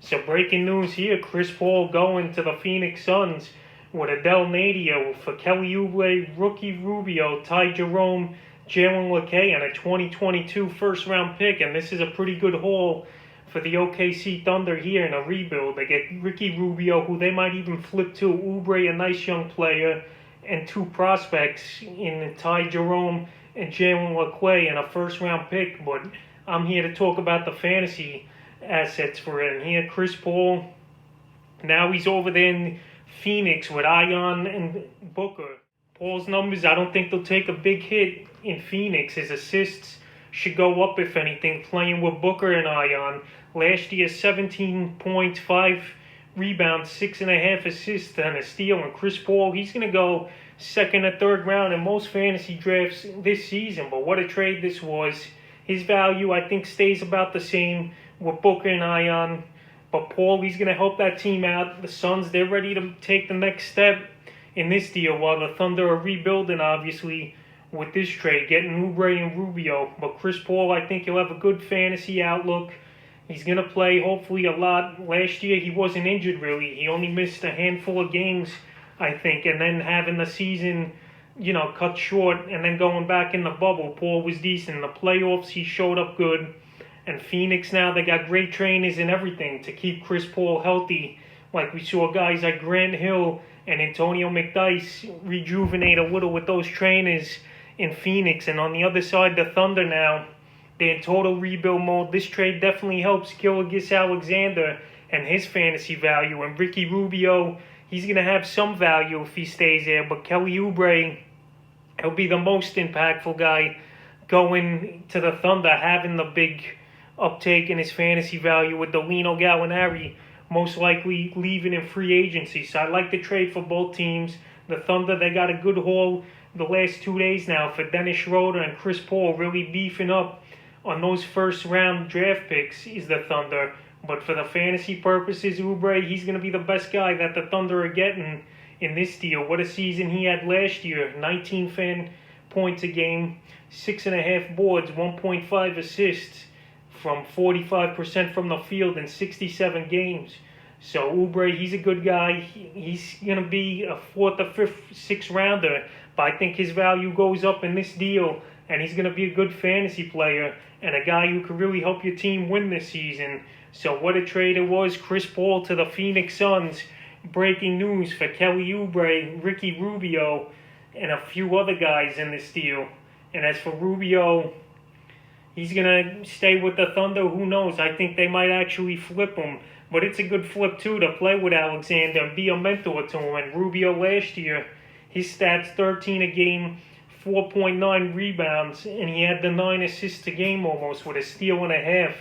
So breaking news here, Chris Paul going to the Phoenix Suns with Adele Nadio for Kelly Oubre, Ricky Rubio, Ty Jerome, Jalen LeCae, and a 2022 first-round pick. And this is a pretty good haul for the OKC Thunder here in a rebuild. They get Ricky Rubio, who they might even flip to, Oubre, a nice young player, and two prospects in Ty Jerome and Jalen LeCae, and a first-round pick. But I'm here to talk about the fantasy assets for him. Here, Chris Paul, now he's over there in Phoenix with Ion and Booker. Paul's numbers, I don't think they'll take a big hit in Phoenix. His assists should go up, if anything, playing with Booker and Ion. Last year, 17.5 rebounds, 6.5 assists, and a steal. And Chris Paul, he's going to go second or third round in most fantasy drafts this season. But what a trade this was. His value, I think, stays about the same with Booker and Ion. But Paul, he's going to help that team out. The Suns, they're ready to take the next step in this deal, while the Thunder are rebuilding, obviously, with this trade, getting Oubre and Rubio. But Chris Paul, I think he'll have a good fantasy outlook. He's going to play, hopefully, a lot. Last year, he wasn't injured, really. He only missed a handful of games, I think. And then having the season, cut short, and then going back in the bubble, Paul was decent. In the playoffs, he showed up good. And Phoenix now, they got great trainers and everything to keep Chris Paul healthy. Like we saw guys like Grant Hill and Antonio McDyess rejuvenate a little with those trainers in Phoenix. And on the other side, the Thunder now, they're in total rebuild mode. This trade definitely helps Gilgeous-Alexander and his fantasy value. And Ricky Rubio, he's going to have some value if he stays there. But Kelly Oubre, he'll be the most impactful guy going to the Thunder, having the big uptake in his fantasy value with Danilo Gallinari most likely leaving in free agency. So I like the trade for both teams. The Thunder, they got a good haul the last 2 days now for Dennis Schroeder and Chris Paul, really beefing up on those first-round draft picks is the Thunder. But for the fantasy purposes, Oubre, he's going to be the best guy that the Thunder are getting in this deal. What a season he had last year. 19 points a game, 6.5 boards, 1.5 assists from 45% from the field in 67 games. So Oubre, he's a good guy. He's going to be a 4th or 5th, 6th rounder. But I think his value goes up in this deal, and he's going to be a good fantasy player and a guy who could really help your team win this season. So what a trade it was. Chris Paul to the Phoenix Suns. Breaking news for Kelly Oubre, Ricky Rubio, and a few other guys in this deal. And as for Rubio, he's going to stay with the Thunder. Who knows? I think they might actually flip him. But it's a good flip, too, to play with Alexander and be a mentor to him. And Rubio last year, his stats 13 a game, 4.9 rebounds, and he had the 9 assists a game almost with a steal and a half.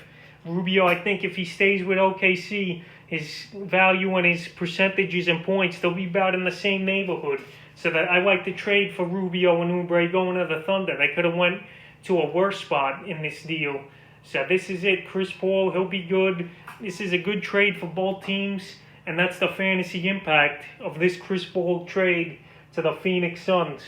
Rubio, I think if he stays with OKC, his value and his percentages and points, they'll be about in the same neighborhood. So that I like the trade for Rubio and Oubre going to the Thunder. They could have went to a worse spot in this deal. So this is it. Chris Paul, he'll be good. This is a good trade for both teams. And that's the fantasy impact of this Chris Paul trade to the Phoenix Suns.